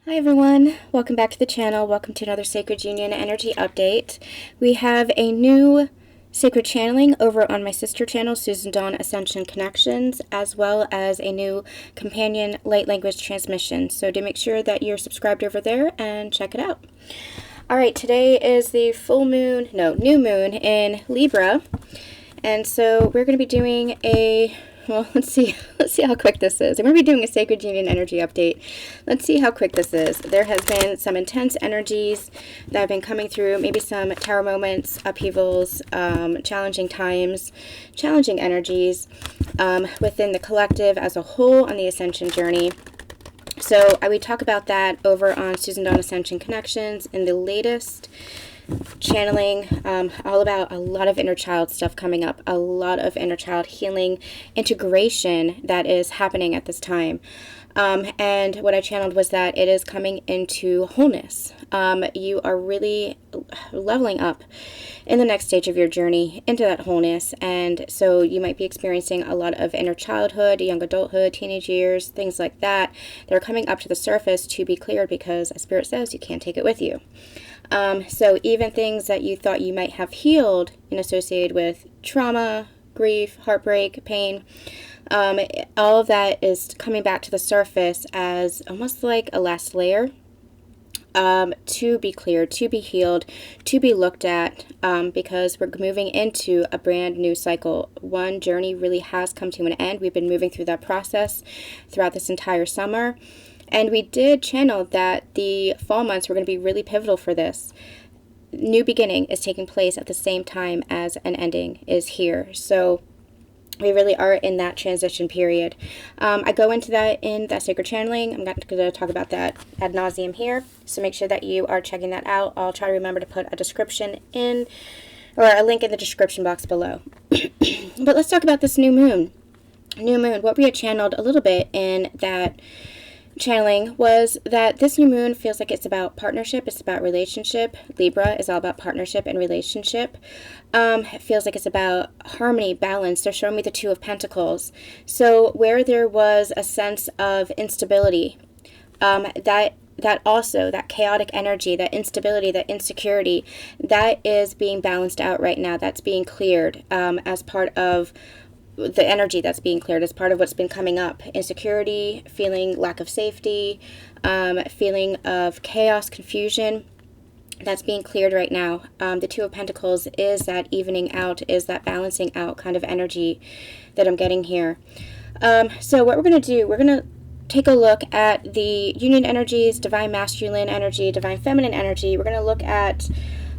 Hi everyone, welcome back to the channel. Welcome to another Sacred Union energy update. We have a new sacred channeling over on my sister channel, Susan Dawn Ascension Connections, as well as a new companion light language transmission. So do make sure that you're subscribed over there and check it out. Alright, today is the new moon in Libra. And so we're going to be doing let's see how quick this is. I'm going to be doing a Sacred Union energy update. Let's see how quick this is. There has been some intense energies that have been coming through, maybe some tower moments, upheavals, challenging times, challenging energies within the collective as a whole on the ascension journey. So I would talk about that over on Susan Dawn Ascension Connections in the latest channeling, all about a lot of inner child stuff coming up, a lot of inner child healing integration that is happening at this time. And what I channeled was that it is coming into wholeness. You are really leveling up in the next stage of your journey into that wholeness. And so you might be experiencing a lot of inner childhood, young adulthood, teenage years, things like that. They're coming up to the surface to be cleared because, as Spirit says, you can't take it with you. So even things that you thought you might have healed and associated with trauma, grief, heartbreak, pain, all of that is coming back to the surface as almost like a last layer to be cleared, to be healed, to be looked at, because we're moving into a brand new cycle. One journey really has come to an end. We've been moving through that process throughout this entire summer. And we did channel that the fall months were going to be really pivotal for this. New beginning is taking place at the same time as an ending is here. So we really are in that transition period. I go into that in that sacred channeling. I'm not going to talk about that ad nauseum here. So make sure that you are checking that out. I'll try to remember to put a description in, or a link in the description box below. But let's talk about this new moon. New moon. What we had channeled a little bit in that channeling was that this new moon feels like it's about partnership, it's about relationship. Libra is all about partnership and relationship. It feels like it's about harmony, balance. They're showing me the Two of Pentacles. So where there was a sense of instability, that chaotic energy, that instability, that insecurity, that is being balanced out right now. That's being cleared as part of the energy that's being cleared as part of what's been coming up. Insecurity, feeling lack of safety, feeling of chaos, confusion, that's being cleared right now. The Two of Pentacles is that evening out, is that balancing out kind of energy that I'm getting here. So what we're going to do, we're going to take a look at the union energies, divine masculine energy, divine feminine energy. We're going to look at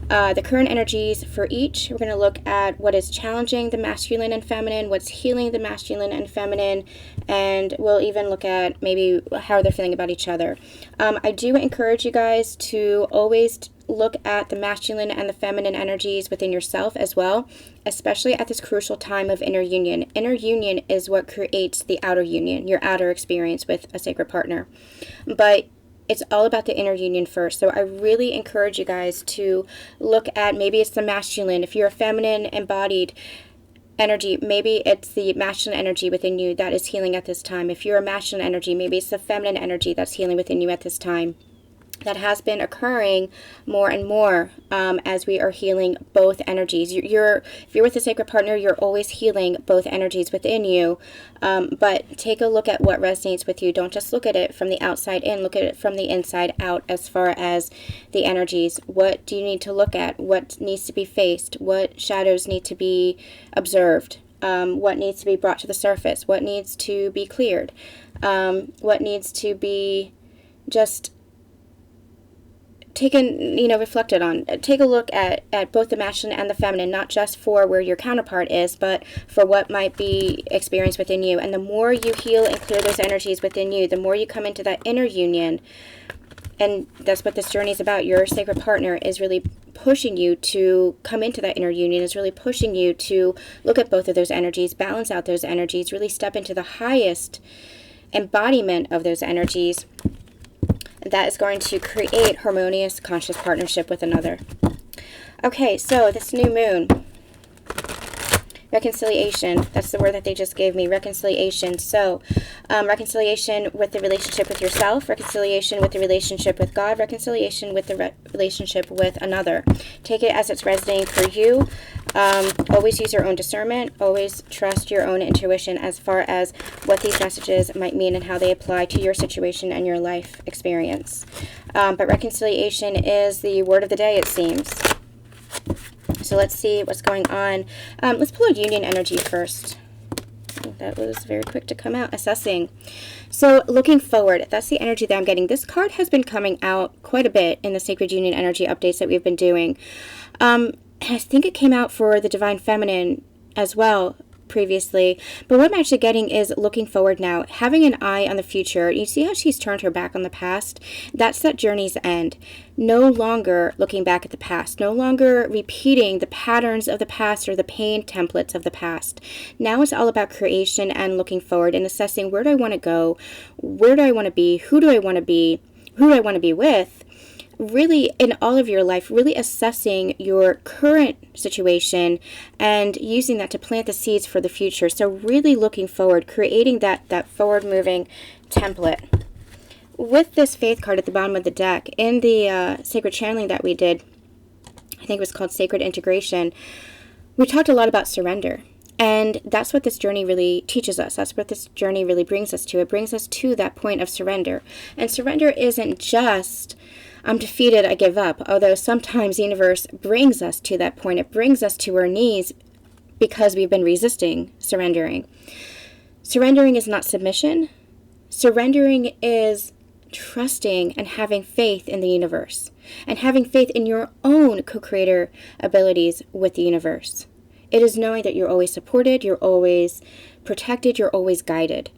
the current energies for each. We're going to look at what is challenging the masculine and feminine, what's healing the masculine and feminine, and we'll even look at maybe how they're feeling about each other. I do encourage you guys to always look at the masculine and the feminine energies within yourself as well, especially at this crucial time of inner union. Inner union is what creates the outer union, your outer experience with a sacred partner. But it's all about the inner union first. So I really encourage you guys to look at, maybe it's the masculine. If you're a feminine embodied energy, maybe it's the masculine energy within you that is healing at this time. If you're a masculine energy, maybe it's the feminine energy that's healing within you at this time. That has been occurring more and more as we are healing both energies. If you're with a sacred partner, you're always healing both energies within you. But take a look at what resonates with you. Don't just look at it from the outside in. Look at it from the inside out as far as the energies. What do you need to look at? What needs to be faced? What shadows need to be observed? What needs to be brought to the surface? What needs to be cleared? What needs to be just reflected on. Take a look at both the masculine and the feminine, not just for where your counterpart is, but for what might be experienced within you. And the more you heal and clear those energies within you, the more you come into that inner union. And that's what this journey is about. Your sacred partner is really pushing you to come into that inner union, is really pushing you to look at both of those energies, balance out those energies, really step into the highest embodiment of those energies. That is going to create harmonious, conscious partnership with another. Okay, so this new moon. Reconciliation. That's the word that they just gave me. Reconciliation. So, reconciliation with the relationship with yourself, reconciliation with the relationship with God, reconciliation with the relationship with another. Take it as it's resonating for you. Always use your own discernment. Always trust your own intuition as far as what these messages might mean and how they apply to your situation and your life experience. But reconciliation is the word of the day, it seems. So let's see what's going on. Let's pull a union energy first. That was very quick to come out. Assessing. So looking forward, that's the energy that I'm getting. This card has been coming out quite a bit in the Sacred Union energy updates that we've been doing. I think it came out for the Divine Feminine as well previously, but what I'm actually getting is looking forward now, having an eye on the future. You see how she's turned her back on the past? That's that journey's end. No longer looking back at the past, no longer repeating the patterns of the past or the pain templates of the past. Now it's all about creation and looking forward and assessing, where do I want to go? Where do I want to be? Who do I want to be? Who do I want to be with? Really, in all of your life, really assessing your current situation and using that to plant the seeds for the future. So really looking forward, creating that forward-moving template. With this Faith card at the bottom of the deck, in the sacred channeling that we did, I think it was called Sacred Integration, we talked a lot about surrender. And that's what this journey really teaches us. That's what this journey really brings us to. It brings us to that point of surrender. And surrender isn't just, I'm defeated, I give up. Although sometimes the universe brings us to that point. It brings us to our knees because we've been resisting surrendering. Surrendering is not submission. Surrendering is trusting and having faith in the universe. And having faith in your own co-creator abilities with the universe. It is knowing that you're always supported, you're always protected, you're always guided.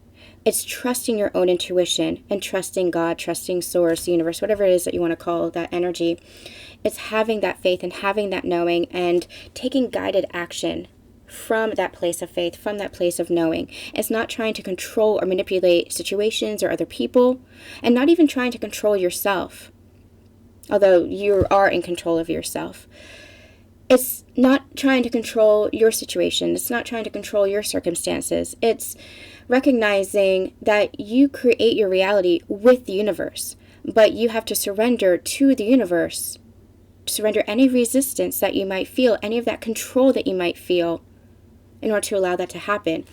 It's trusting your own intuition and trusting God, trusting Source, the universe, whatever it is that you want to call that energy. It's having that faith and having that knowing and taking guided action from that place of faith, from that place of knowing. It's not trying to control or manipulate situations or other people, and not even trying to control yourself, although you are in control of yourself. It's not trying to control your situation. It's not trying to control your circumstances. It's recognizing that you create your reality with the universe, but you have to surrender to the universe, surrender any resistance that you might feel, any of that control that you might feel, in order to allow that to happen.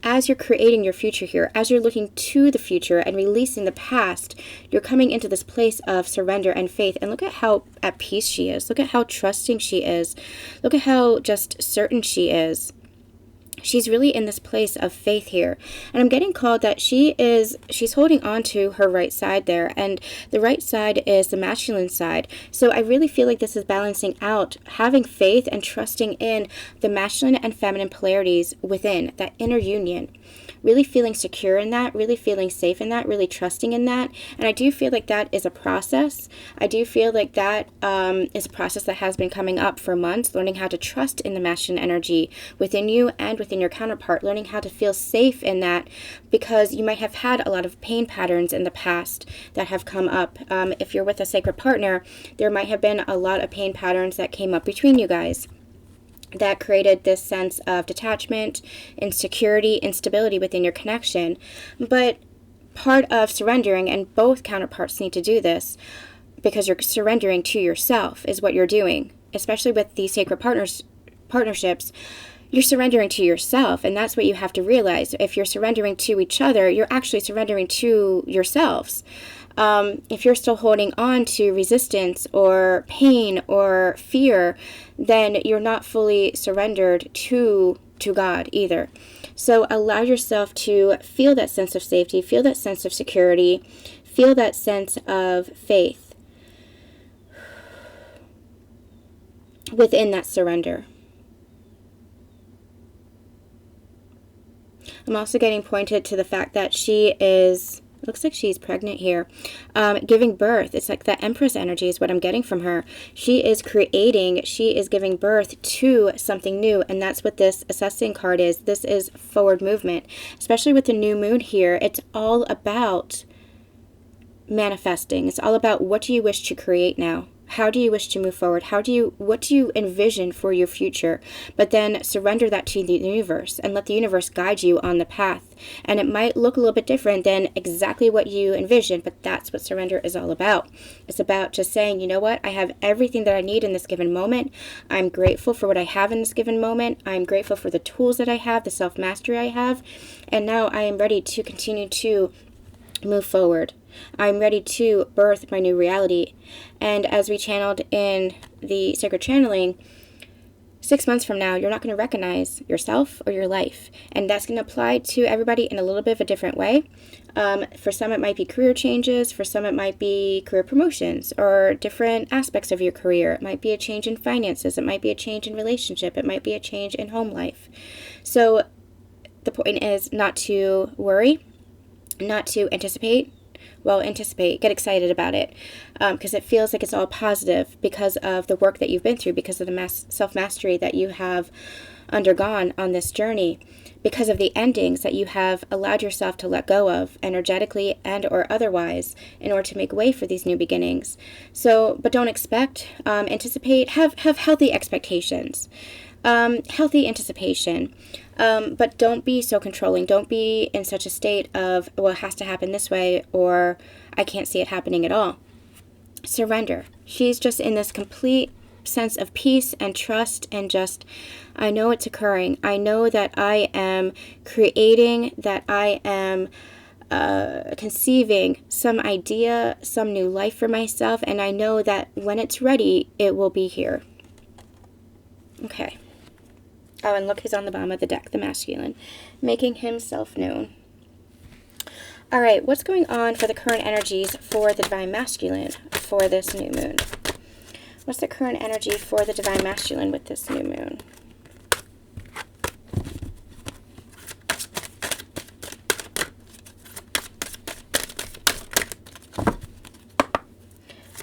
As you're creating your future here, as you're looking to the future and releasing the past, you're coming into this place of surrender and faith. And look at how at peace she is. Look at how trusting she is. Look at how just certain she is. She's really in this place of faith here. And I'm getting called that she's holding on to her right side there. And the right side is the masculine side. So I really feel like this is balancing out, having faith and trusting in the masculine and feminine polarities within, that inner union. Really feeling secure in that, really feeling safe in that, really trusting in that. And I do feel like that is a process. I do feel like that is a process that has been coming up for months, learning how to trust in the masculine energy within you and within your counterpart, learning how to feel safe in that, because you might have had a lot of pain patterns in the past that have come up. If you're with a sacred partner, there might have been a lot of pain patterns that came up between you guys that created this sense of detachment, insecurity, instability within your connection. But part of surrendering, and both counterparts need to do this, because you're surrendering to yourself is what you're doing, especially with these sacred partnerships. You're surrendering to yourself, and that's what you have to realize. If you're surrendering to each other, you're actually surrendering to yourselves. If you're still holding on to resistance or pain or fear, then you're not fully surrendered to God either. So allow yourself to feel that sense of safety, feel that sense of security, feel that sense of faith within that surrender. I'm also getting pointed to the fact that she is, looks like she's pregnant here, giving birth. It's like that Empress energy is what I'm getting from her. She is creating, she is giving birth to something new, and that's what this assessing card is. This is forward movement, especially with the new moon here. It's all about manifesting. It's all about, what do you wish to create now? How do you wish to move forward? What do you envision for your future? But then surrender that to the universe and let the universe guide you on the path. And it might look a little bit different than exactly what you envisioned, but that's what surrender is all about. It's about just saying, you know what? I have everything that I need in this given moment. I'm grateful for what I have in this given moment. I'm grateful for the tools that I have, the self-mastery I have. And now I am ready to continue to move forward. I'm ready to birth my new reality. And as we channeled in the sacred channeling, 6 months from now, you're not going to recognize yourself or your life. And that's going to apply to everybody in a little bit of a different way. For some, it might be career changes. For some, it might be career promotions or different aspects of your career. It might be a change in finances. It might be a change in relationship. It might be a change in home life. So the point is not to worry, not to anticipate. Well, anticipate, get excited about it, because it feels like it's all positive because of the work that you've been through, because of the self-mastery that you have undergone on this journey, because of the endings that you have allowed yourself to let go of, energetically and or otherwise, in order to make way for these new beginnings. So, but don't expect, anticipate, have healthy expectations. Healthy anticipation, but don't be so controlling. Don't be in such a state of, well, it has to happen this way, or I can't see it happening at all. Surrender. She's just in this complete sense of peace and trust and just, I know it's occurring. I know that I am creating, that I am conceiving some idea, some new life for myself, and I know that when it's ready, it will be here. Okay. Oh, and look, he's on the bottom of the deck, the masculine, making himself known. All right, what's going on for the current energies for the divine masculine for this new moon? What's the current energy for the divine masculine with this new moon?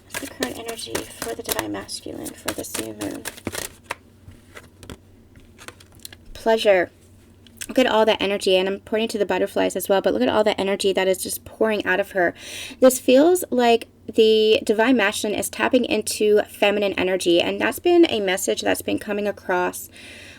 What's the current energy for the divine masculine for this new moon? Pleasure. Look at all that energy, and I'm pointing to the butterflies as well, but look at all that energy that is just pouring out of her. This feels like the divine masculine is tapping into feminine energy, and that's been a message that's been coming across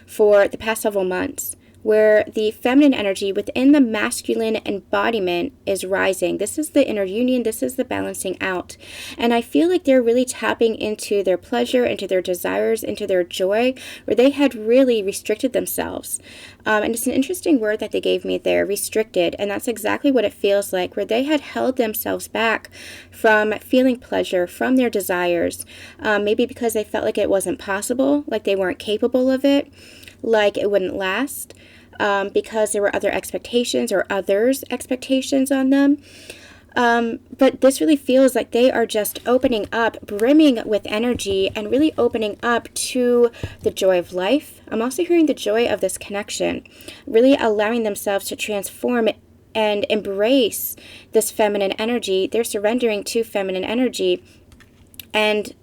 for the past several months, where the feminine energy within the masculine embodiment is rising. This is the inner union. This is the balancing out. And I feel like they're really tapping into their pleasure, into their desires, into their joy, where they had really restricted themselves. And it's an interesting word that they gave me there, restricted. And that's exactly what it feels like, where they had held themselves back from feeling pleasure, from their desires, maybe because they felt like it wasn't possible, like they weren't capable of it, like it wouldn't last, because there were other expectations or others' expectations on them. But this really feels like they are just opening up, brimming with energy, and really opening up to the joy of life. I'm also hearing the joy of this connection, really allowing themselves to transform and embrace this feminine energy. They're surrendering to feminine energy and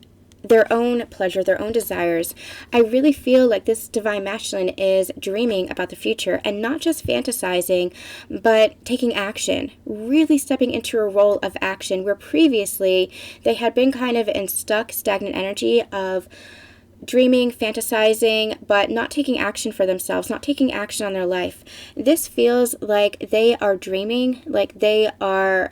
their own pleasure, their own desires. I really feel like this divine masculine is dreaming about the future and not just fantasizing, but taking action, really stepping into a role of action, where previously they had been kind of in stuck, stagnant energy of dreaming, fantasizing, but not taking action for themselves, not taking action on their life. This feels like they are dreaming, like they are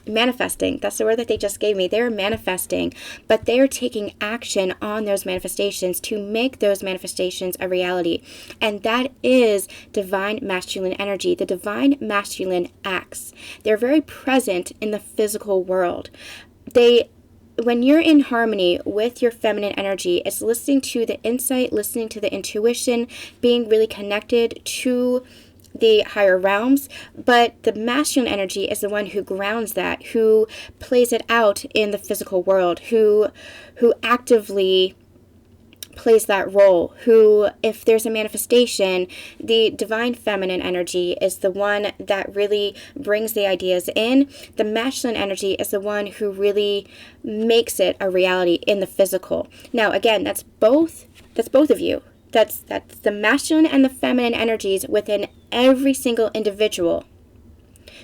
manifesting. That's the word that they just gave me. They're manifesting, but they're taking action on those manifestations to make those manifestations a reality. And that is divine masculine energy. The divine masculine acts. They're very present in the physical world. When you're in harmony with your feminine energy, it's listening to the insight, listening to the intuition, being really connected to the higher realms. But the masculine energy is the one who grounds that, who plays it out in the physical world, who actively plays that role, who, if there's a manifestation, the divine feminine energy is the one that really brings the ideas in. The masculine energy is the one who really makes it a reality in the physical. Now, again, that's both of you. That's the masculine and the feminine energies within every single individual.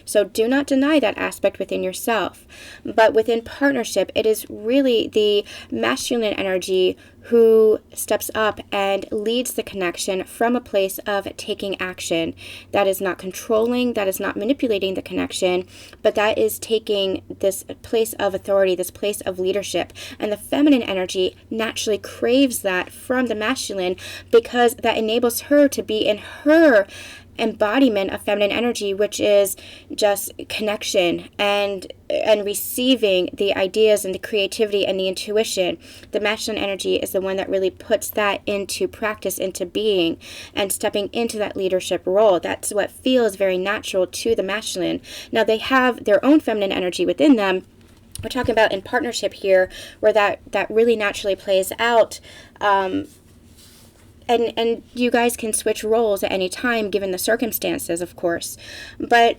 So do not deny that aspect within yourself. But within partnership, it is really the masculine energy who steps up and leads the connection from a place of taking action. That is not controlling, that is not manipulating the connection, but that is taking this place of authority, this place of leadership. And the feminine energy naturally craves that from the masculine, because that enables her to be in her embodiment of feminine energy, which is just connection and receiving the ideas and the creativity and the intuition. The masculine energy is the one that really puts that into practice, into being, and stepping into that leadership role. That's what feels very natural to the masculine. Now, they have their own feminine energy within them. We're talking about in partnership here, where that really naturally plays out. And you guys can switch roles at any time, given the circumstances, of course. But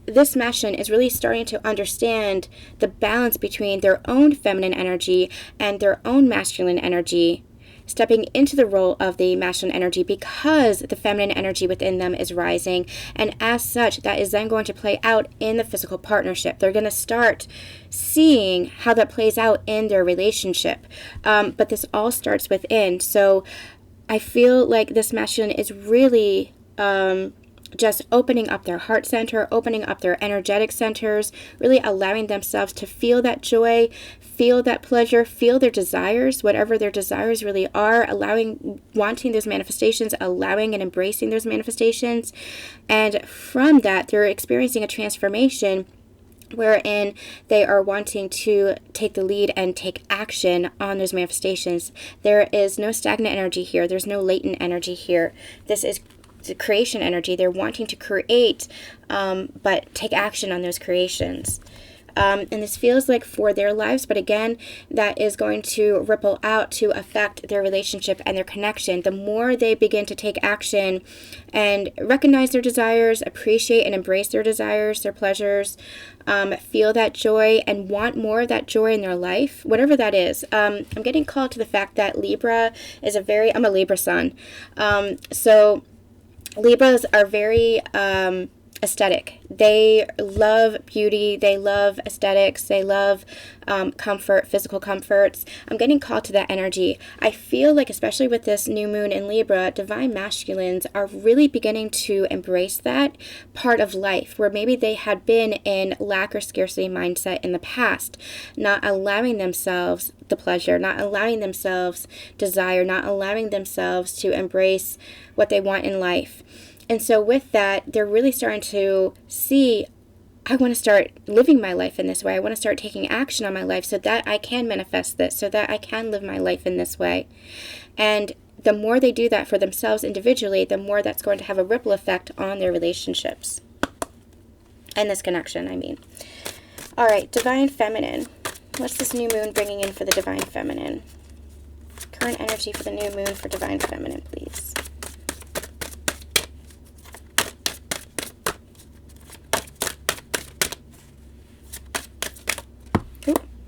this masculine is really starting to understand the balance between their own feminine energy and their own masculine energy, stepping into the role of the masculine energy because the feminine energy within them is rising. And as such, that is then going to play out in the physical partnership. They're going to start seeing how that plays out in their relationship. But this all starts within. So I feel like this masculine is really just opening up their heart center, opening up their energetic centers, really allowing themselves to feel that joy, feel that pleasure, feel their desires, whatever their desires really are, wanting those manifestations, allowing and embracing those manifestations. And from that, they're experiencing a transformation wherein they are wanting to take the lead and take action on those manifestations. There is no stagnant energy here. There's no latent energy here. This is the creation energy. They're wanting to create, but take action on those creations. And this feels like for their lives, but again, that is going to ripple out to affect their relationship and their connection. The more they begin to take action and recognize their desires, appreciate and embrace their desires, their pleasures, feel that joy and want more of that joy in their life, whatever that is. I'm getting called to the fact that Libra is I'm a Libra sun. So Libras are very aesthetic. They love beauty. They love aesthetics. They love comfort, physical comforts. I'm getting called to that energy. I feel like, especially with this new moon in Libra, divine masculines are really beginning to embrace that part of life where maybe they had been in lack or scarcity mindset in the past, not allowing themselves the pleasure, not allowing themselves desire, not allowing themselves to embrace what they want in life. And so with that, they're really starting to see, I want to start living my life in this way. I want to start taking action on my life so that I can manifest this, so that I can live my life in this way. And the more they do that for themselves individually, the more that's going to have a ripple effect on their relationships. And this connection, I mean. All right, divine feminine. What's this new moon bringing in for the divine feminine? Current energy for the new moon for divine feminine, please.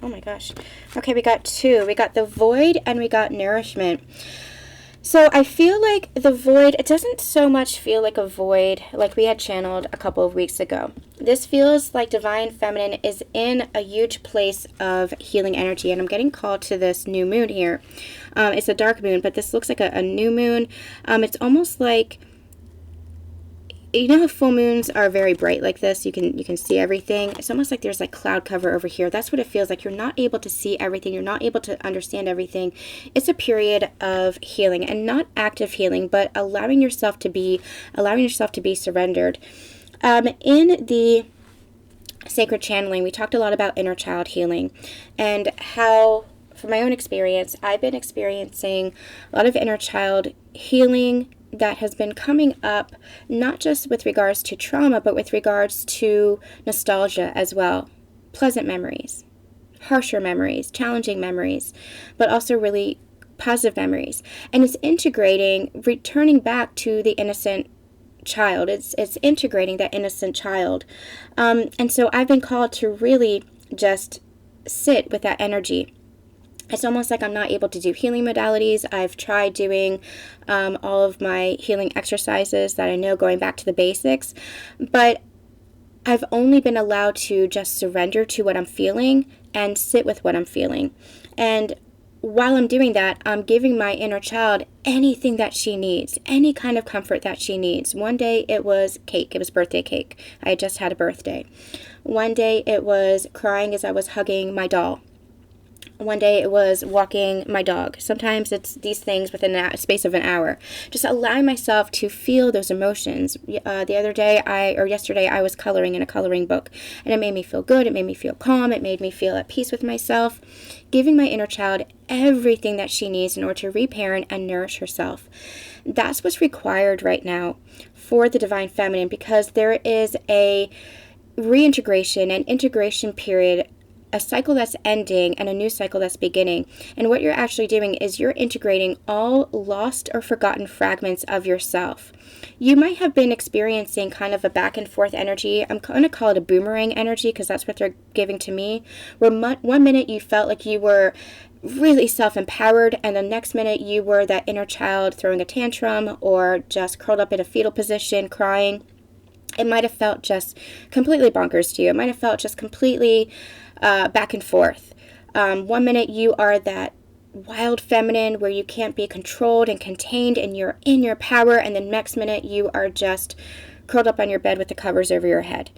Oh my gosh. Okay, we got two. We got the void and we got nourishment. So I feel like the void, it doesn't so much feel like a void like we had channeled a couple of weeks ago. This feels like divine feminine is in a huge place of healing energy. And I'm getting called to this new moon here. It's a dark moon, but this looks like a new moon. It's almost like, you know how full moons are very bright like this? You can see everything. It's almost like there's like cloud cover over here. That's what it feels like. You're not able to see everything. You're not able to understand everything. It's a period of healing, and not active healing, but allowing yourself to be surrendered. In the sacred channeling, we talked a lot about inner child healing and how, from my own experience, I've been experiencing a lot of inner child healing that has been coming up, not just with regards to trauma, but with regards to nostalgia as well. Pleasant memories, harsher memories, challenging memories, but also really positive memories. And it's integrating, returning back to the innocent child. It's integrating that innocent child. And so I've been called to really just sit with that energy. It's almost like I'm not able to do healing modalities. I've tried doing all of my healing exercises that I know, going back to the basics, but I've only been allowed to just surrender to what I'm feeling and sit with what I'm feeling. And while I'm doing that, I'm giving my inner child anything that she needs, any kind of comfort that she needs. One day it was cake. It was birthday cake. I had just had a birthday. One day it was crying as I was hugging my doll. One day it was walking my dog. Sometimes it's these things within a space of an hour. Just allowing myself to feel those emotions. Yesterday, I was coloring in a coloring book, and it made me feel good. It made me feel calm. It made me feel at peace with myself. Giving my inner child everything that she needs in order to reparent and nourish herself. That's what's required right now for the Divine Feminine, because there is a reintegration and integration period, a cycle that's ending and a new cycle that's beginning. And what you're actually doing is you're integrating all lost or forgotten fragments of yourself. You might have been experiencing kind of a back and forth energy. I'm going to call it a boomerang energy because that's what they're giving to me. Where one minute you felt like you were really self-empowered, and the next minute you were that inner child throwing a tantrum or just curled up in a fetal position crying. It might have felt just completely bonkers to you. It might have felt just completely back and forth. One minute you are that wild feminine where you can't be controlled and contained and you're in your power, and the next minute you are just curled up on your bed with the covers over your head.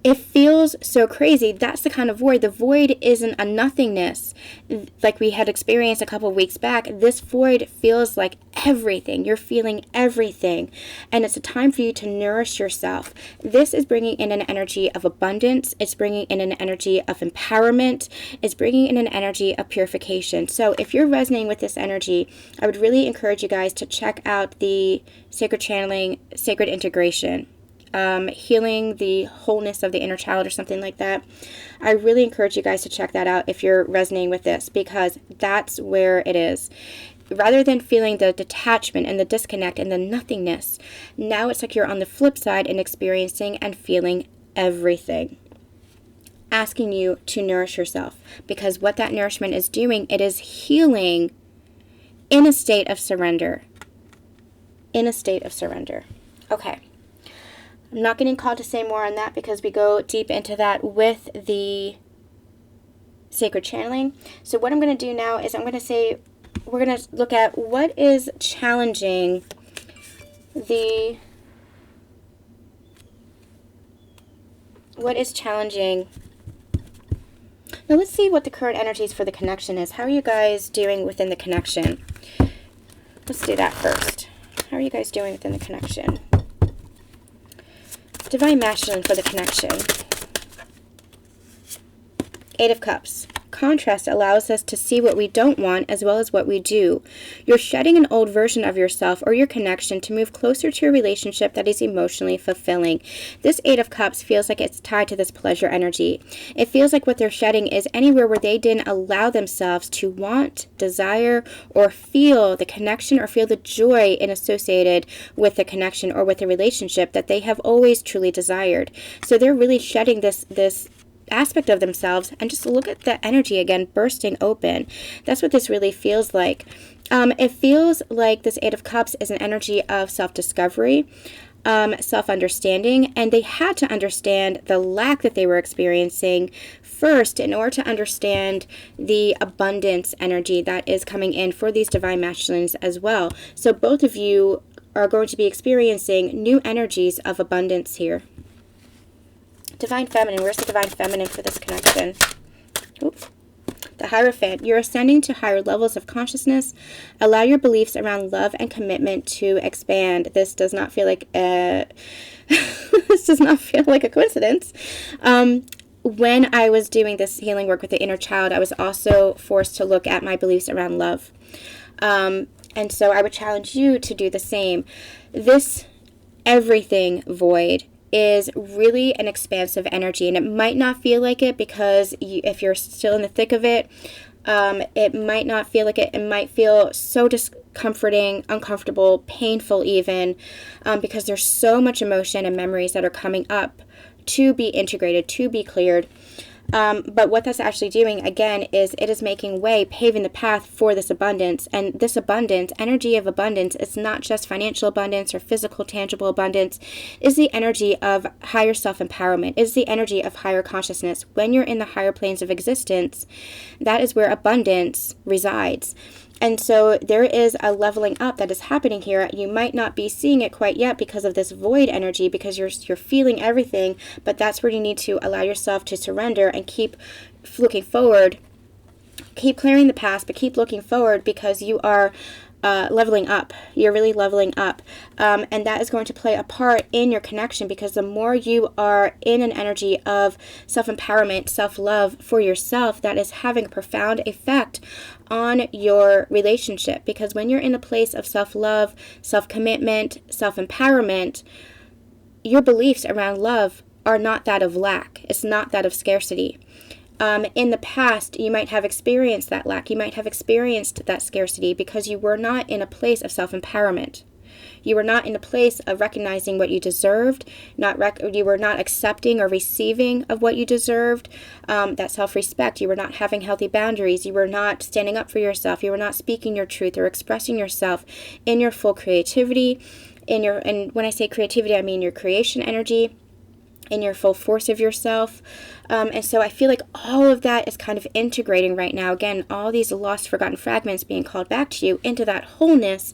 It feels so crazy. That's the kind of void. The void isn't a nothingness like we had experienced a couple of weeks back. This void feels like everything. You're feeling everything. And it's a time for you to nourish yourself. This is bringing in an energy of abundance. It's bringing in an energy of empowerment. It's bringing in an energy of purification. So if you're resonating with this energy, I would really encourage you guys to check out the Sacred Channeling, Sacred Integration. Healing the wholeness of the inner child or something like that. I really encourage you guys to check that out if you're resonating with this, because that's where it is. Rather than feeling the detachment and the disconnect and the nothingness, now it's like you're on the flip side and experiencing and feeling everything. Asking you to nourish yourself, because what that nourishment is doing, it is healing in a state of surrender. In a state of surrender. Okay. I'm not getting called to say more on that because we go deep into that with the sacred channeling. So what I'm going to do now is we're going to look at what is challenging Now let's see what the current energies for the connection is. How are you guys doing within the connection? Let's do that first. How are you guys doing within the connection? Divine Masculine for the connection. Eight of Cups. Contrast allows us to see what we don't want as well as what we do. You're shedding an old version of yourself or your connection to move closer to a relationship that is emotionally fulfilling. This Eight of Cups feels like it's tied to this pleasure energy. It feels like what they're shedding is anywhere where they didn't allow themselves to want, desire, or feel the connection or feel the joy associated with the connection or with the relationship that they have always truly desired. So they're really shedding this aspect of themselves, and just look at the energy again bursting open. That's what this really feels like. It feels like this Eight of Cups is an energy of self-discovery, self-understanding, and they had to understand the lack that they were experiencing first in order to understand the abundance energy that is coming in for these Divine Masculines as well. So both of you are going to be experiencing new energies of abundance here. Divine Feminine. Where's the Divine Feminine for this connection? Oops. The Hierophant. You're ascending to higher levels of consciousness. Allow your beliefs around love and commitment to expand. This does not feel like a this does not feel like a coincidence. When I was doing this healing work with the inner child, I was also forced to look at my beliefs around love. And so I would challenge you to do the same. This everything void is really an expansive energy, and it might not feel like it because if you're still in the thick of it, it might not feel like it. It might feel so discomforting, uncomfortable, painful even, because there's so much emotion and memories that are coming up to be integrated, to be cleared. But what that's actually doing, again, is it is making way, paving the path for this abundance. And this abundance, energy of abundance, is not just financial abundance or physical, tangible abundance. Is the energy of higher self-empowerment, is the energy of higher consciousness. When you're in the higher planes of existence, that is where abundance resides. And so there is a leveling up that is happening here. You might not be seeing it quite yet because of this void energy, because you're feeling everything, but that's where you need to allow yourself to surrender and keep looking forward. Keep clearing the past, but keep looking forward, because you are leveling up. You're really leveling up. And that is going to play a part in your connection, because the more you are in an energy of self-empowerment, self-love for yourself, that is having a profound effect on your relationship. Because when you're in a place of self-love, self-commitment, self-empowerment, your beliefs around love are not that of lack. It's not that of scarcity. In the past, you might have experienced that lack. You might have experienced that scarcity because you were not in a place of self-empowerment. You were not in a place of recognizing what you deserved. You were not accepting or receiving of what you deserved. That self-respect. You were not having healthy boundaries. You were not standing up for yourself. You were not speaking your truth or expressing yourself in your full creativity. And when I say creativity, I mean your creation energy, in your full force of yourself. And so I feel like all of that is kind of integrating right now. Again, all these lost, forgotten fragments being called back to you into that wholeness,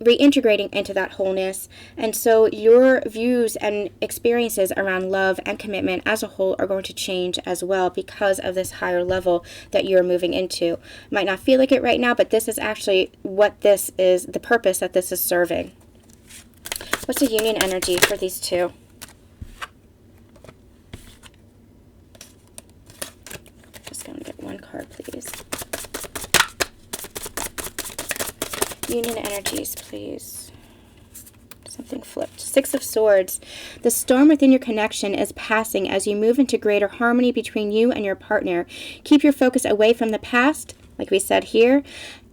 reintegrating into that wholeness. And so your views and experiences around love and commitment as a whole are going to change as well, because of this higher level that you're moving into. Might not feel like it right now, but this is actually what this is, the purpose that this is serving. What's the union energy for these two? Going to get one card, please. Union energies, please. Something flipped. Six of Swords. The storm within your connection is passing as you move into greater harmony between you and your partner. Keep your focus away from the past, like we said here,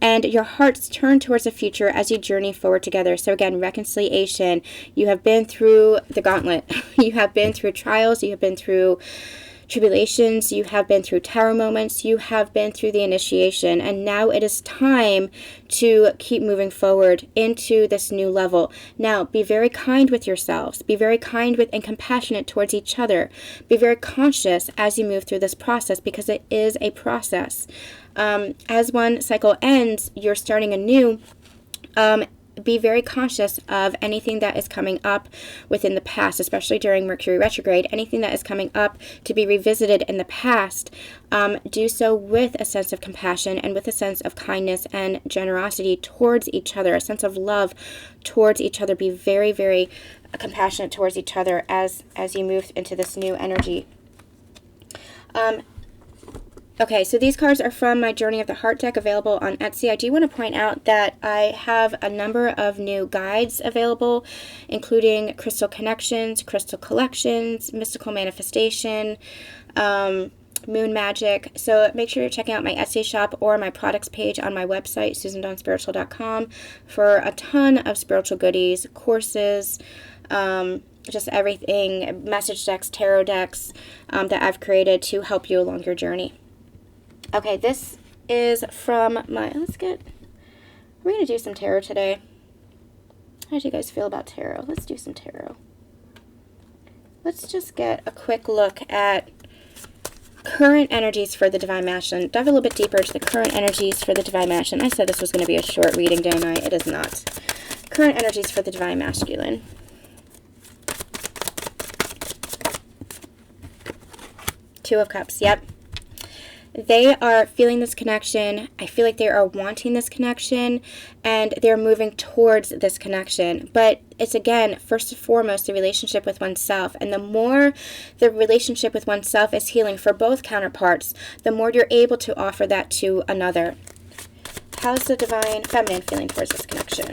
and your hearts turn towards the future as you journey forward together. So again, reconciliation. You have been through the gauntlet. You have been through trials. You have been through tribulations, you have been through tower moments, you have been through the initiation, and now it is time to keep moving forward into this new level. Now, be very kind with yourselves, be very kind with and compassionate towards each other, be very conscious as you move through this process, because it is a process. As one cycle ends, you're starting a new. Be very conscious of anything that is coming up within the past, especially during Mercury retrograde. Anything that is coming up to be revisited in the past, do so with a sense of compassion and with a sense of kindness and generosity towards each other, a sense of love towards each other. Be very, very compassionate towards each other as you move into this new energy. Okay, so these cards are from my Journey of the Heart deck, available on Etsy. I do want to point out that I have a number of new guides available, including Crystal Connections, Crystal Collections, Mystical Manifestation, Moon Magic. So make sure you're checking out my Etsy shop or my products page on my website, susandonspiritual.com, for a ton of spiritual goodies, courses, just everything, message decks, tarot decks that I've created to help you along your journey. Okay, this is from my, we're going to do some tarot today. How do you guys feel about tarot? Let's do some tarot. Let's just get a quick look at current energies for the Divine Masculine. Dive a little bit deeper into the current energies for the Divine Masculine. I said this was going to be a short reading, didn't I? It is not. Current energies for the Divine Masculine. Two of Cups, yep. They are feeling this connection. I feel like they are wanting this connection, and they're moving towards this connection. But it's, again, first and foremost, the relationship with oneself. And the more the relationship with oneself is healing for both counterparts, the more you're able to offer that to another. How's the Divine Feminine feeling towards this connection?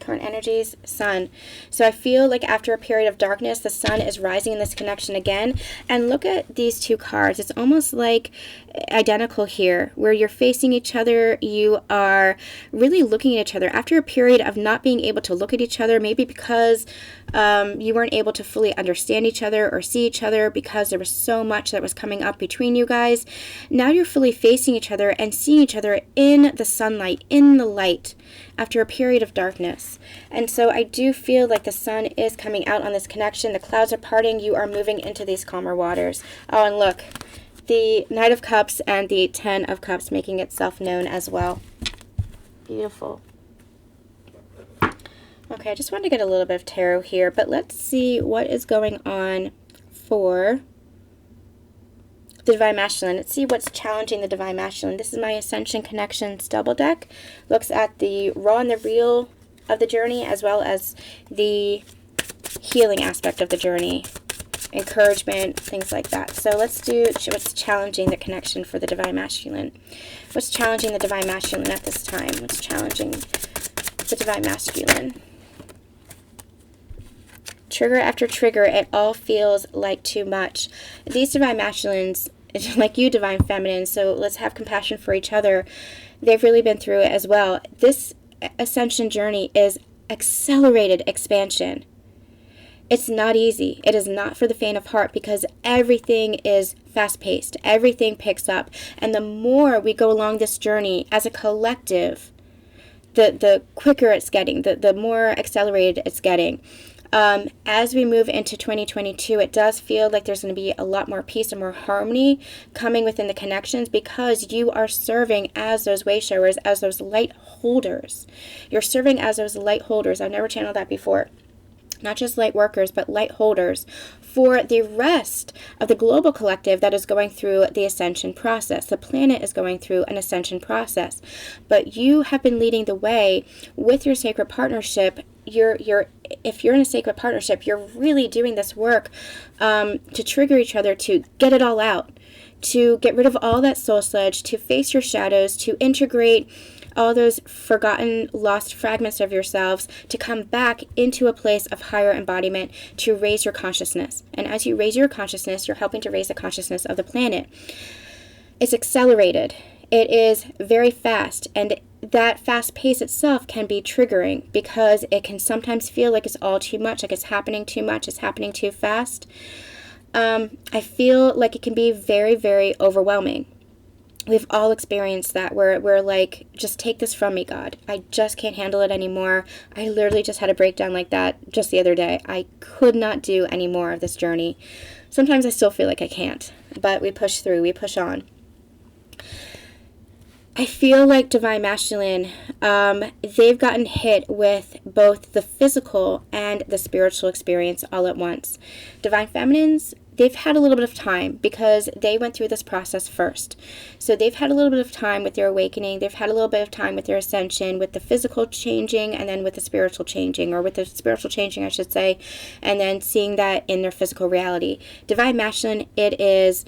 Current energies, Sun. So I feel like after a period of darkness, the Sun is rising in this connection again. And look at these two cards. It's almost like identical here, where you're facing each other. You are really looking at each other after a period of not being able to look at each other, maybe because You weren't able to fully understand each other or see each other because there was so much that was coming up between you guys. Now you're fully facing each other and seeing each other in the sunlight, in the light, after a period of darkness. And so I do feel like the sun is coming out on this connection. The clouds are parting. You are moving into these calmer waters. Oh, and look, the Knight of Cups and the Ten of Cups making itself known as well. Beautiful. Okay, I just wanted to get a little bit of tarot here, but let's see what is going on for the Divine Masculine. Let's see what's challenging the Divine Masculine. This is my Ascension Connections double deck. Looks at the raw and the real of the journey, as well as the healing aspect of the journey, encouragement, things like that. So let's do what's challenging the connection for the Divine Masculine. What's challenging the Divine Masculine at this time? What's challenging the Divine Masculine? Trigger after trigger, it all feels like too much. These Divine Masculines, like you Divine Feminine, so let's have compassion for each other. They've really been through it as well. This ascension journey is accelerated expansion. It's not easy. It is not for the faint of heart because everything is fast-paced. Everything picks up. And the more we go along this journey as a collective, the quicker it's getting, the more accelerated it's getting. As we move into 2022, it does feel like there's going to be a lot more peace and more harmony coming within the connections because you are serving as those way showers, as those light holders. You're serving as those light holders. I've never channeled that before. Not just light workers, but light holders for the rest of the global collective that is going through the ascension process. The planet is going through an ascension process. But you have been leading the way with your sacred partnership. If you're in a sacred partnership, you're really doing this work to trigger each other, to get it all out, to get rid of all that soul sludge, to face your shadows, to integrate all those forgotten, lost fragments of yourselves, to come back into a place of higher embodiment, to raise your consciousness. And as you raise your consciousness, you're helping to raise the consciousness of the planet. It's accelerated. It is very fast, and that fast pace itself can be triggering because it can sometimes feel like it's all too much, like it's happening too much, it's happening too fast. I feel like it can be very, very overwhelming. We've all experienced that where we're like, just take this from me, God. I just can't handle it anymore. I literally just had a breakdown like that just the other day. I could not do any more of this journey. Sometimes I still feel like I can't, but we push through, we push on. I feel like Divine Masculine, they've gotten hit with both the physical and the spiritual experience all at once. Divine Feminines, they've had a little bit of time because they went through this process first. So they've had a little bit of time with their awakening. They've had a little bit of time with their ascension, with the physical changing, and then with the spiritual changing, or with the spiritual changing, I should say, and then seeing that in their physical reality. Divine Masculine, it is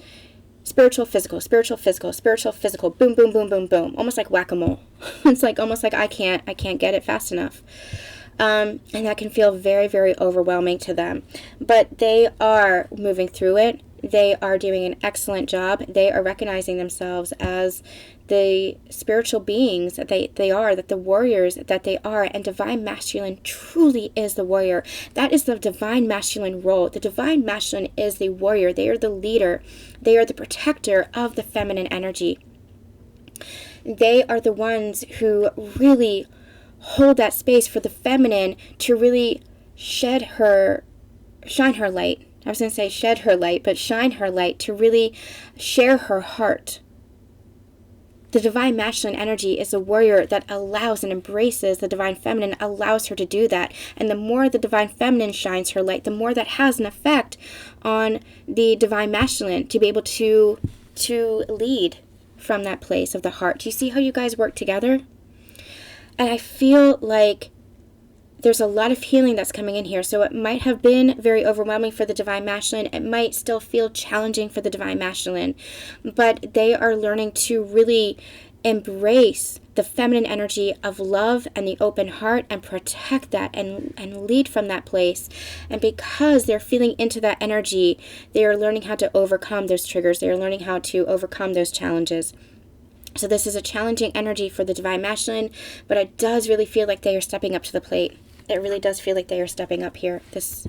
spiritual, physical, spiritual, physical, spiritual, physical, boom, boom, boom, boom, boom. Almost like whack-a-mole. It's like almost like I can't get it fast enough. And that can feel very, very overwhelming to them. But they are moving through it. They are doing an excellent job. They are recognizing themselves as the spiritual beings that they are, that the warriors that they are. And Divine Masculine truly is the warrior. That is the Divine Masculine role. The Divine Masculine is the warrior. They are the leader. They are the protector of the feminine energy. They are the ones who really hold that space for the feminine to really shine her light. I was going to say shed her light, but shine her light, to really share her heart. The Divine Masculine energy is a warrior that allows and embraces the Divine Feminine, allows her to do that. And the more the Divine Feminine shines her light, the more that has an effect on the Divine Masculine to be able to lead from that place of the heart. Do you see how you guys work together? And I feel like there's a lot of healing that's coming in here. So it might have been very overwhelming for the Divine Masculine. It might still feel challenging for the Divine Masculine. But they are learning to really embrace the feminine energy of love and the open heart and protect that and lead from that place. And because they're feeling into that energy, they are learning how to overcome those triggers. They are learning how to overcome those challenges. So this is a challenging energy for the Divine Masculine, but it does really feel like they are stepping up to the plate. It really does feel like they are stepping up here. This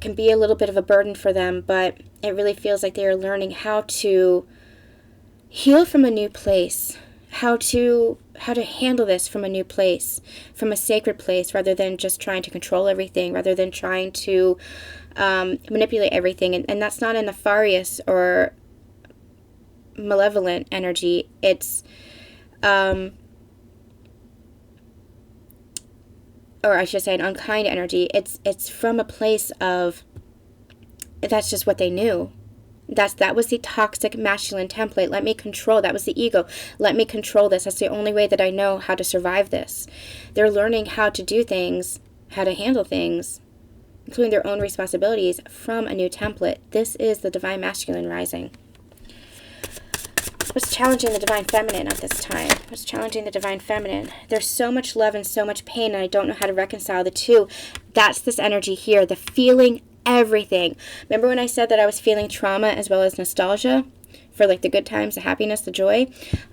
can be a little bit of a burden for them, but it really feels like they are learning how to heal from a new place, how to handle this from a new place, from a sacred place, rather than just trying to control everything, rather than trying to manipulate everything. And that's not a nefarious or malevolent energy. It's or I should say an unkind energy. It's from a place of, that's just what they knew. That was the toxic masculine template. Let me control. That was the ego. Let me control this. That's the only way that I know how to survive this. They're learning how to do things, how to handle things, including their own responsibilities, from a new template. This is the divine masculine rising. What's challenging the divine feminine at this time? What's challenging the divine feminine? There's so much love and so much pain, and I don't know how to reconcile the two. That's this energy here, the feeling everything. Remember when I said that I was feeling trauma as well as nostalgia for like the good times, the happiness, the joy?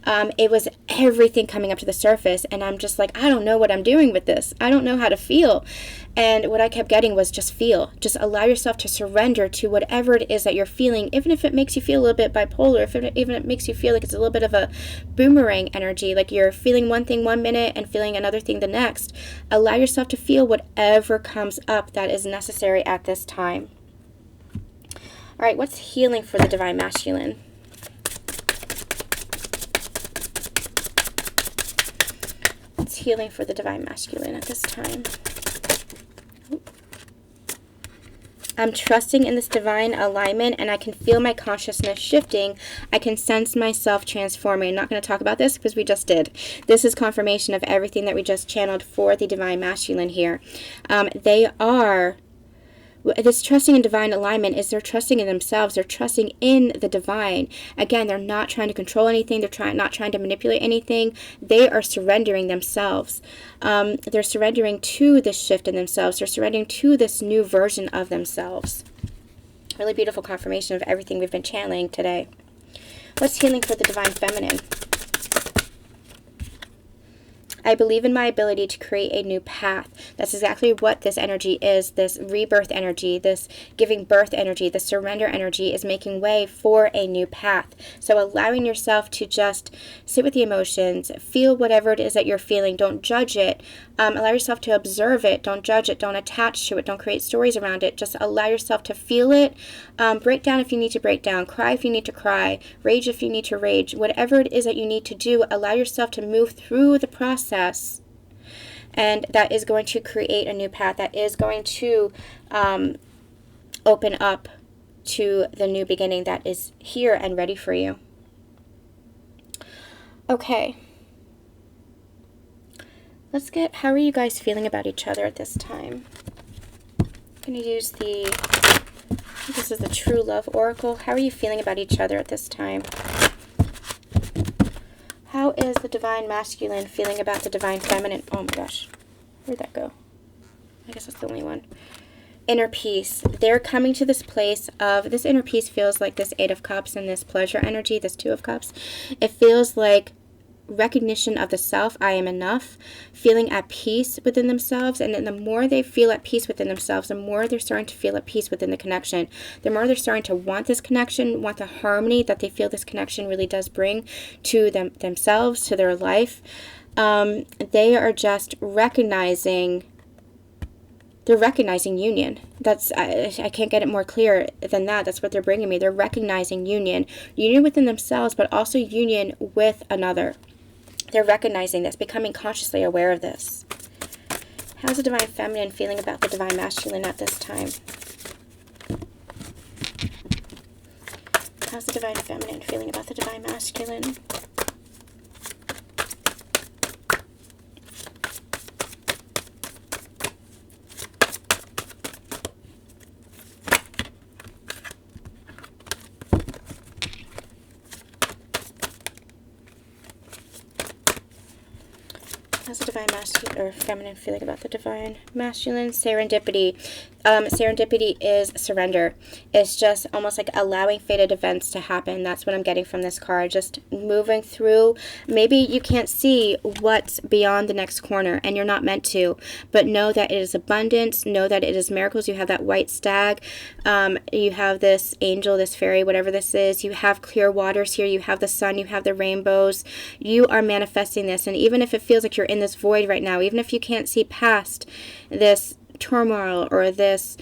It was everything coming up to the surface, and I'm just like, I don't know what I'm doing with this. I don't know how to feel. And what I kept getting was just feel. Just allow yourself to surrender to whatever it is that you're feeling, even if it makes you feel a little bit bipolar, even if it makes you feel like it's a little bit of a boomerang energy, like you're feeling one thing 1 minute and feeling another thing the next. Allow yourself to feel whatever comes up that is necessary at this time. All right, what's healing for the divine masculine? What's healing for the divine masculine at this time? I'm trusting in this divine alignment, and I can feel my consciousness shifting. I can sense myself transforming. I'm not going to talk about this because we just did. This is confirmation of everything that we just channeled for the divine masculine here. This trusting in divine alignment is they're trusting in themselves. They're trusting in the divine. Again, they're not trying to control anything. They're not trying to manipulate anything. They are surrendering themselves. They're surrendering to this shift in themselves. They're surrendering to this new version of themselves. Really beautiful confirmation of everything we've been channeling today. What's healing for the divine feminine? I believe in my ability to create a new path. That's exactly what this energy is. This rebirth energy, this giving birth energy, the surrender energy is making way for a new path. So allowing yourself to just sit with the emotions, feel whatever it is that you're feeling. Don't judge it. Allow yourself to observe it. Don't judge it. Don't attach to it. Don't create stories around it. Just allow yourself to feel it. Break down if you need to break down. Cry if you need to cry. Rage if you need to rage. Whatever it is that you need to do, allow yourself to move through the process. And that is going to create a new path. That is going to open up to the new beginning that is here and ready for you. Okay. Let's get, how are you guys feeling about each other at this time? I'm going to use this is the True Love Oracle. How are you feeling about each other at this time? How is the divine masculine feeling about the divine feminine? Oh my gosh. Where'd that go? I guess that's the only one. Inner peace. They're coming to this place of, this inner peace feels like this Eight of Cups and this pleasure energy, this Two of Cups. It feels like recognition of the self, I am enough, feeling at peace within themselves. And then the more they feel at peace within themselves, the more they're starting to feel at peace within the connection. The more they're starting to want this connection, want the harmony that they feel this connection really does bring to themselves, to their life. They are just recognizing, they're recognizing union. That's, I can't get it more clear than that. That's what they're bringing me. They're recognizing union. Union within themselves, but also union with another. They're recognizing this, becoming consciously aware of this. How's the divine feminine feeling about the divine masculine at this time? How's the divine feminine feeling about the divine masculine? How's the divine masculine or feminine feeling about the divine masculine? Serendipity. Serendipity is surrender. It's just almost like allowing fated events to happen. That's what I'm getting from this card. Just moving through. Maybe you can't see what's beyond the next corner, and you're not meant to, but know that it is abundance. Know that it is miracles. You have that white stag. You have this angel, this fairy, whatever this is. You have clear waters here. You have the sun. You have the rainbows. You are manifesting this. And even if it feels like you're in this void right now, even if you can't see past this turmoil or this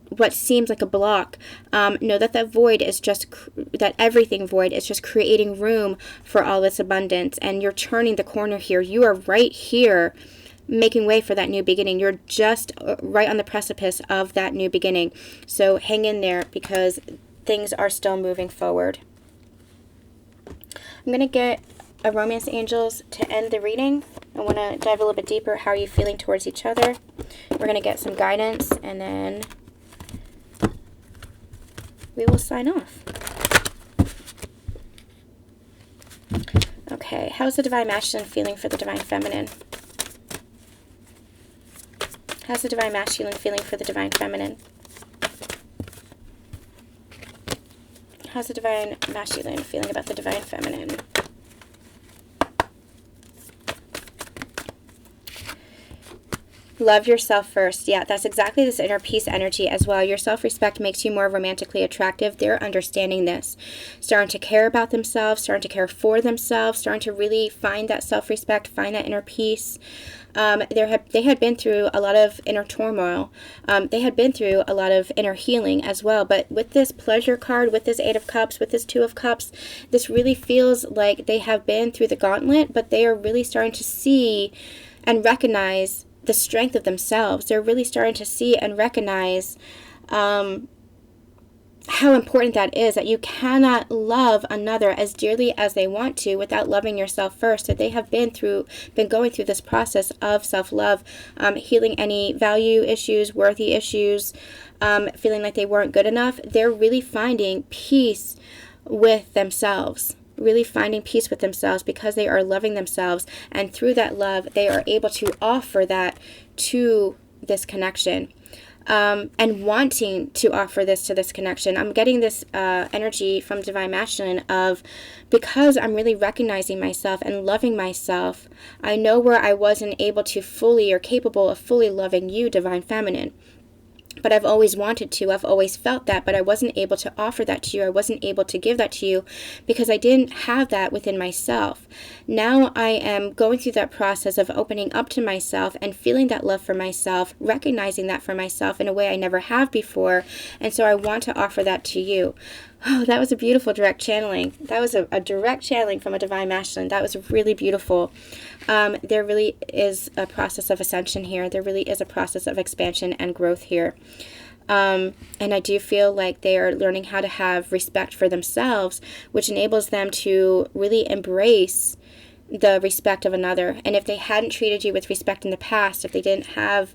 what seems like a block, know that that void is just that everything void is just creating room for all this abundance, and you're turning the corner here. You are right here making way for that new beginning. You're just right on the precipice of that new beginning. So hang in there, because things are still moving forward. I'm going to get a romance angels to end the reading. I want to dive a little bit deeper. How are you feeling towards each other? We're going to get some guidance, and then we will sign off. Okay, how's the Divine Masculine feeling for the Divine Feminine? How's the Divine Masculine feeling for the Divine Feminine? How's the Divine Masculine feeling about the Divine Feminine? Love yourself first. Yeah, that's exactly this inner peace energy as well. Your self-respect makes you more romantically attractive. They're understanding this. Starting to care about themselves, starting to care for themselves, starting to really find that self-respect, find that inner peace. They had been through a lot of inner turmoil. They had been through a lot of inner healing as well. But with this pleasure card, with this 8 of Cups, with this 2 of Cups, this really feels like they have been through the gauntlet, but they are really starting to see and recognize the strength of themselves. They're really starting to see and recognize how important that is, that you cannot love another as dearly as they want to without loving yourself first. That they have been going through this process of self-love, healing any value issues, worthy issues, feeling like they weren't good enough. They're really finding peace with themselves. Really finding peace with themselves because they are loving themselves, and through that love they are able to offer that to this connection, and wanting to offer this to this connection. I'm getting this energy from Divine Masculine of, because I'm really recognizing myself and loving myself, I know where I wasn't able to fully or capable of fully loving you, Divine Feminine. But I've always wanted to. I've always felt that, but I wasn't able to offer that to you. I wasn't able to give that to you because I didn't have that within myself. Now I am going through that process of opening up to myself and feeling that love for myself, recognizing that for myself in a way I never have before. And so I want to offer that to you. Oh, that was a beautiful direct channeling. That was a direct channeling from a Divine Masculine. That was really beautiful. There really is a process of ascension here. There really is a process of expansion and growth here. And I do feel like they are learning how to have respect for themselves, which enables them to really embrace the respect of another. And if they hadn't treated you with respect in the past, if they didn't have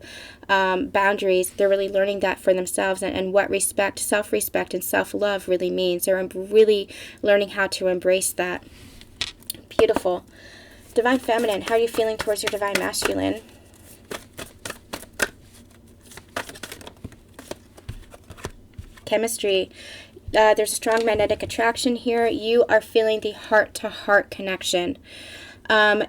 boundaries, they're really learning that for themselves, and what respect, self-respect, and self-love really means. They're really learning how to embrace that. Beautiful. Divine Feminine, how are you feeling towards your Divine Masculine? Chemistry. There's a strong magnetic attraction here. You are feeling the heart-to-heart connection.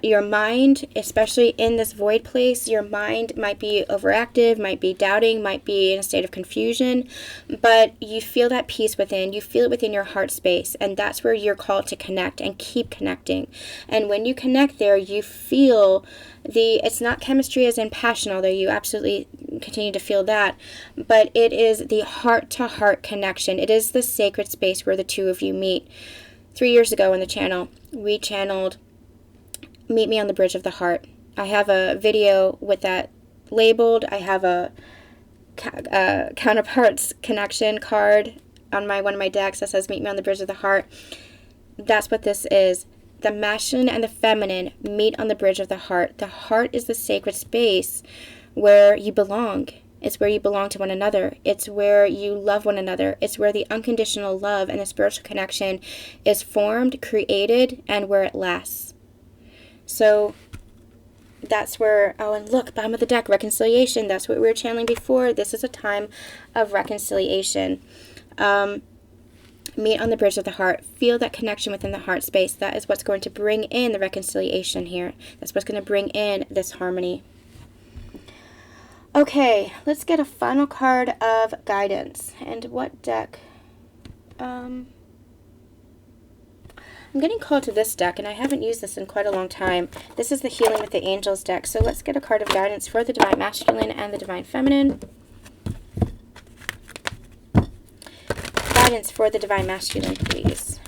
Your mind, especially in this void place, your mind might be overactive, might be doubting, might be in a state of confusion, but you feel that peace within. You feel it within your heart space, and that's where you're called to connect and keep connecting. And when you connect there, you feel it's not chemistry as in passion, although you absolutely continue to feel that, but it is the heart-to-heart connection. It is the sacred space where the two of you meet. 3 years ago on the channel, we channeled Meet Me on the Bridge of the Heart. I have a video with that labeled. I have a counterparts connection card on one of my decks that says Meet Me on the Bridge of the Heart. That's what this is. The masculine and the feminine meet on the bridge of the heart. The heart is the sacred space where you belong. It's where you belong to one another. It's where you love one another. It's where the unconditional love and the spiritual connection is formed, created, and where it lasts. So That's where, oh, and look, bottom of the deck, reconciliation. That's what we were channeling before. This is a time of reconciliation. Meet on the bridge of the heart. Feel that connection within the heart space. That is what's going to bring in the reconciliation here. That's what's going to bring in this harmony. Okay, let's get a final card of guidance. And what deck? I'm getting called to this deck, and I haven't used this in quite a long time. This is the Healing with the Angels deck. So let's get a card of guidance for the Divine Masculine and the Divine Feminine. Guidance for the Divine Masculine, please.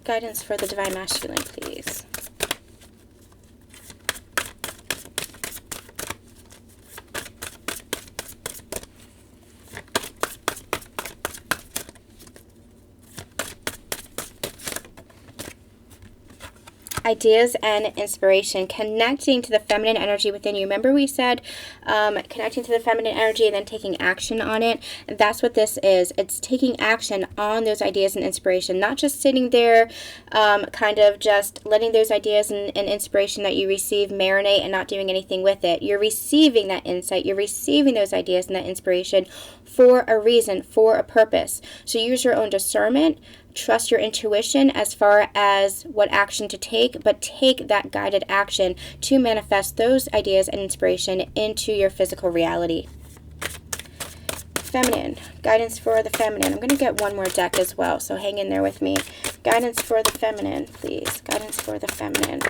Guidance for the Divine Masculine, please. Ideas and inspiration, connecting to the feminine energy within you. Remember we said connecting to the feminine energy and then taking action on it. That's what this is. It's taking action on those ideas and inspiration, not just sitting there kind of just letting those ideas and inspiration that you receive marinate and not doing anything with it. You're receiving that insight. You're receiving those ideas and that inspiration for a reason, for a purpose. So use your own discernment. Trust your intuition as far as what action to take, but take that guided action to manifest those ideas and inspiration into your physical reality. Feminine, guidance for the feminine. I'm going to get one more deck as well, so hang in there with me. Guidance for the feminine, please. Guidance for the feminine.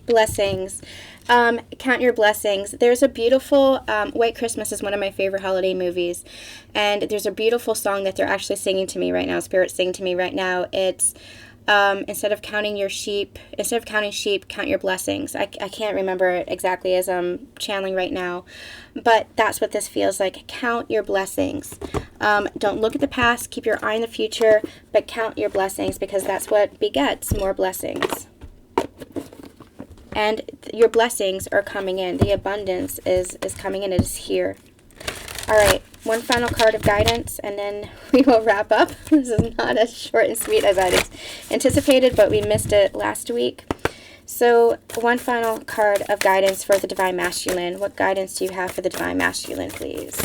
Blessings. Count your blessings. There's a beautiful, White Christmas is one of my favorite holiday movies, and there's a beautiful song that they're actually singing to me right now, Spirit's singing to me right now. It's, instead of counting sheep, count your blessings. I can't remember it exactly as I'm channeling right now, but that's what this feels like. Count your blessings. Don't look at the past, keep your eye on the future, but count your blessings, because that's what begets more blessings. And your blessings are coming in. The abundance is coming in. It is here. All right, one final card of guidance, and then we will wrap up. This is not as short and sweet as I anticipated, but we missed it last week. So one final card of guidance for the Divine Masculine. What guidance do you have for the Divine Masculine, please?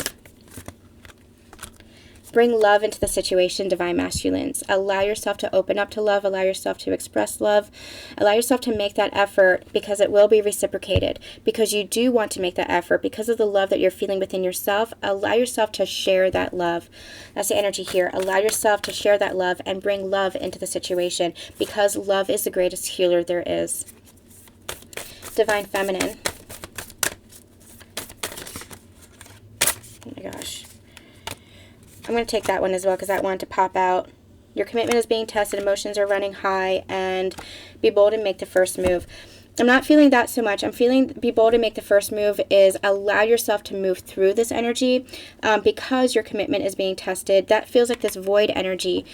Bring love into the situation, Divine Masculines. Allow yourself to open up to love. Allow yourself to express love. Allow yourself to make that effort, because it will be reciprocated. Because you do want to make that effort. Because of the love that you're feeling within yourself, allow yourself to share that love. That's the energy here. Allow yourself to share that love and bring love into the situation, because love is the greatest healer there is. Divine Feminine. Oh my gosh. I'm going to take that one as well, because that wanted to pop out. Your commitment is being tested, emotions are running high, and be bold and make the first move. I'm not feeling that so much. I'm feeling be bold and make the first move is allow yourself to move through this energy, because your commitment is being tested. That feels like this void energy.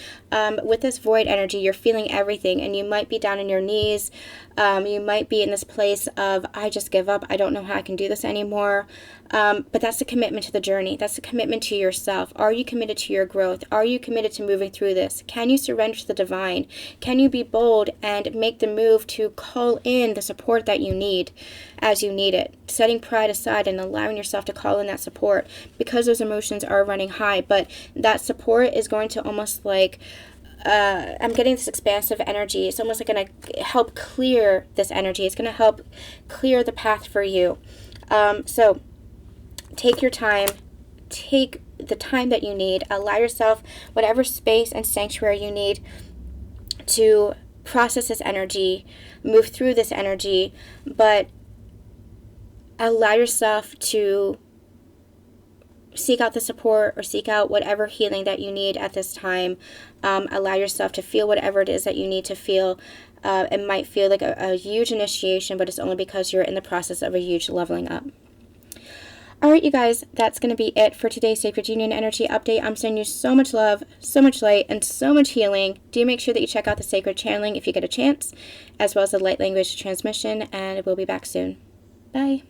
With this void energy, you're feeling everything, and you might be down on your knees. You might be in this place of, I just give up. I don't know how I can do this anymore. But that's the commitment to the journey. That's the commitment to yourself. Are you committed to your growth? Are you committed to moving through this? Can you surrender to the divine? Can you be bold and make the move to call in the support that you need as you need it? Setting pride aside and allowing yourself to call in that support, because those emotions are running high. But that support is going to almost like, I'm getting this expansive energy. It's almost like going to help clear this energy. It's going to help clear the path for you. So take your time. Take the time that you need. Allow yourself whatever space and sanctuary you need to process this energy, move through this energy, but allow yourself to seek out the support or seek out whatever healing that you need at this time. Allow yourself to feel whatever it is that you need to feel. It might feel like a huge initiation, but it's only because you're in the process of a huge leveling up. Alright, you guys, that's going to be it for today's Sacred Union Energy Update. I'm sending you so much love, so much light, and so much healing. Do make sure that you check out the Sacred Channeling if you get a chance, as well as the Light Language Transmission, and we'll be back soon. Bye.